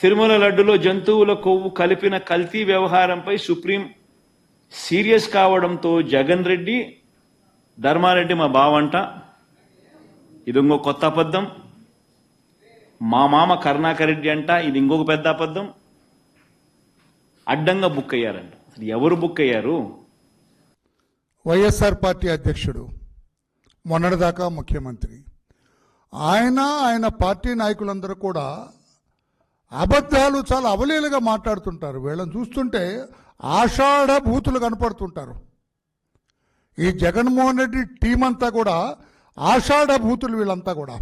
తిరుమల లడ్డులో జంతువుల కొవ్వు కలిపిన కల్తీ వ్యవహారంపై సుప్రీం సీరియస్ కావడంతో జగన్ రెడ్డి, ధర్మారెడ్డి మా బావంట, ఇది ఇంకో కొత్త అబద్ధం, మా మామ కరుణాకర్ రెడ్డి అంట, ఇది ఇంకొక పెద్ద అబద్ధం, అడ్డంగా బుక్ అయ్యారంట. అసలు ఎవరు బుక్ అయ్యారు? వైఎస్ఆర్ పార్టీ అధ్యక్షుడు, మొన్నటిదాకా ముఖ్యమంత్రి, ఆయన పార్టీ నాయకులందరూ కూడా అబద్ధాలు చాలా అవలీలుగా మాట్లాడుతుంటారు. వీళ్ళని చూస్తుంటే ఆషాఢ భూతులు కనపడుతుంటారు. ఈ జగన్మోహన్ రెడ్డి టీం అంతా కూడా ఆషాఢ భూతులు. వీళ్ళంతా కూడా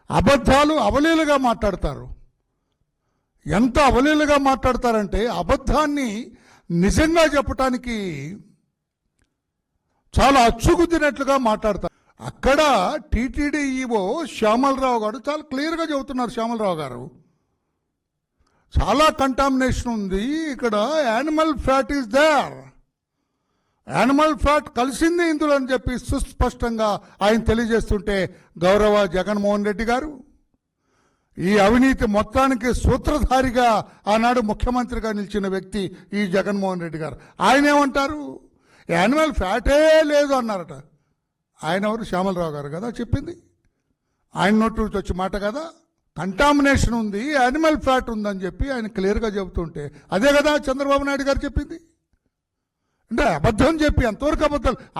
అబద్ధాలు అవలీలుగా మాట్లాడతారు. ఎంత అవలీలుగా మాట్లాడతారంటే అబద్ధాన్ని నిజంగా చెప్పటానికి చాలా అచ్చుగుద్దినట్లుగా మాట్లాడతారు. అక్కడ టీటీడీ ఈవో శ్యామలరావు గారు చాలా క్లియర్గా చెబుతున్నారు. శ్యామలరావు గారు, చాలా కంటామినేషన్ ఉంది ఇక్కడ, animal fat is there, animal fat కలిసింది ఇందులో అని చెప్పి సుస్పష్టంగా ఆయన తెలియజేస్తుంటే, గౌరవ జగన్మోహన్ రెడ్డి గారు ఈ అవినీతి మొత్తానికి సూత్రధారిగా ఆనాడు ముఖ్యమంత్రిగా నిలిచిన వ్యక్తి ఈ జగన్మోహన్ రెడ్డి గారు. ఆయన ఏమంటారు? యానిమల్ ఫ్యాటే లేదు అన్నారట. ఆయన ఎవరు? శ్యామలరావు గారు కదా చెప్పింది. ఆయన నోటి నుంచి వచ్చే మాట కదా. కంటామినేషన్ ఉంది, యానిమల్ ఫ్యాట్ ఉందని చెప్పి ఆయన క్లియర్గా చెబుతుంటే, అదే కదా చంద్రబాబు నాయుడు గారు చెప్పింది. అంటే అబద్ధం చెప్పి ఎంతవరకు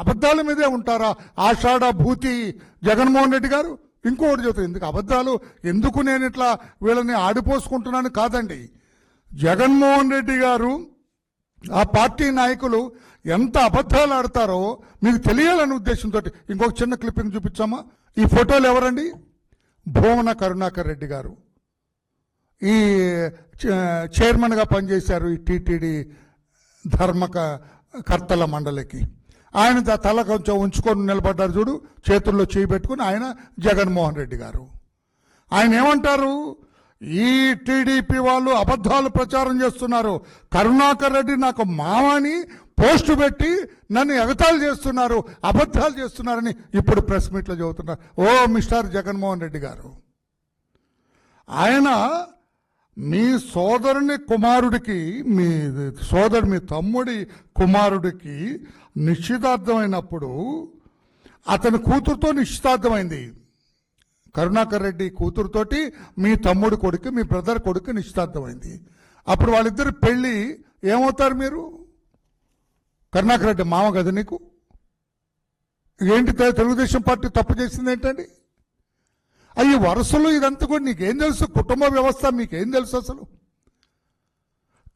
అబద్ధాల మీదే ఉంటారా ఆషాఢ భూతి జగన్మోహన్ రెడ్డి గారు? ఇంకోటి చెబుతారు. ఎందుకు అబద్ధాలు, ఎందుకు నేను ఇట్లా వీళ్ళని ఆడిపోసుకుంటున్నాను కాదండి. జగన్మోహన్ రెడ్డి గారు, ఆ పార్టీ నాయకులు ఎంత అబద్ధాలు ఆడతారో మీకు తెలియాలనే ఉద్దేశంతో ఇంకొక చిన్న క్లిప్పింగ్ చూపించామా? ఈ ఫోటోలు ఎవరండి? భూమన కరుణాకర్ రెడ్డి గారు ఈ చైర్మన్గా పనిచేశారు ఈ టీటీడీ ధర్మకర్తల మండలికి. ఆయన తల కొంచెం ఉంచుకొని నిలబడ్డారు చూడు, చేతుల్లో చేయి పెట్టుకుని. ఆయన జగన్మోహన్ రెడ్డి గారు. ఆయన ఏమంటారు? ఈ టీడీపీ వాళ్ళు అబద్ధాలు ప్రచారం చేస్తున్నారు, కరుణాకర్ రెడ్డి నాకు మామని పోస్టు పెట్టి నన్ను ఎగతాళి చేస్తున్నారు, అబద్ధాలు చేస్తున్నారని ఇప్పుడు ప్రెస్ మీట్లో చెబుతున్నారు. ఓ మిస్టర్ జగన్మోహన్ రెడ్డి గారు, ఆయన మీ సోదరుని కుమారుడికి, మీ తమ్ముడి కుమారుడికి నిశ్చితార్థమైనప్పుడు అతని కూతురుతో నిశ్చితార్థమైంది. కరుణాకర్ రెడ్డి కూతురుతోటి మీ తమ్ముడి కొడుకు, మీ బ్రదర్ కొడుకు నిశ్చితార్థమైంది. అప్పుడు వాళ్ళిద్దరు పెళ్ళి ఏమవుతారు మీరు? కరుణాకర్ రెడ్డి మామ కదా నీకు. ఏంటి తెలుగుదేశం పార్టీ తప్పు చేసింది ఏంటండి? అయ్యి వరుసలు ఇదంతా కూడా నీకేం తెలుసు? కుటుంబ వ్యవస్థ మీకేం తెలుసు అసలు?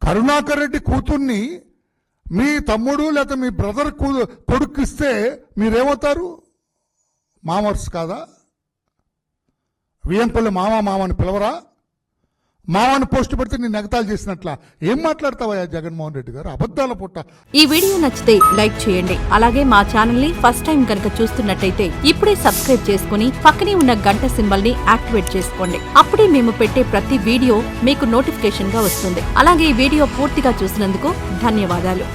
కరుణాకర్ రెడ్డి కూతుర్ని మీ తమ్ముడు లేదా మీ బ్రదర్ కొడుకిస్తే మీరేమవుతారు? మామర్స్ కాదా? వియంపల్లి మామని పిలవరా? మామని పోస్ట్ పెడితే నేను ఎగతాలు చేసినట్లా ఏం మాట్లాడతావా జగన్మోహన్ రెడ్డి గారు? అబద్ధాల పుట్ట. ఈ వీడియో నచ్చితే లైక్ చేయండి. అలాగే మా ఛానల్ ని ఫస్ట్ టైం కనుక చూస్తున్నట్టయితే ఇప్పుడే సబ్స్క్రైబ్ చేసుకుని పక్కనే ఉన్న గంట సింబల్ ని యాక్టివేట్ చేసుకోండి. అప్పుడే మేము పెట్టే ప్రతి వీడియో మీకు నోటిఫికేషన్ గా వస్తుంది. అలాగే ఈ వీడియో పూర్తిగా చూసినందుకు ధన్యవాదాలు.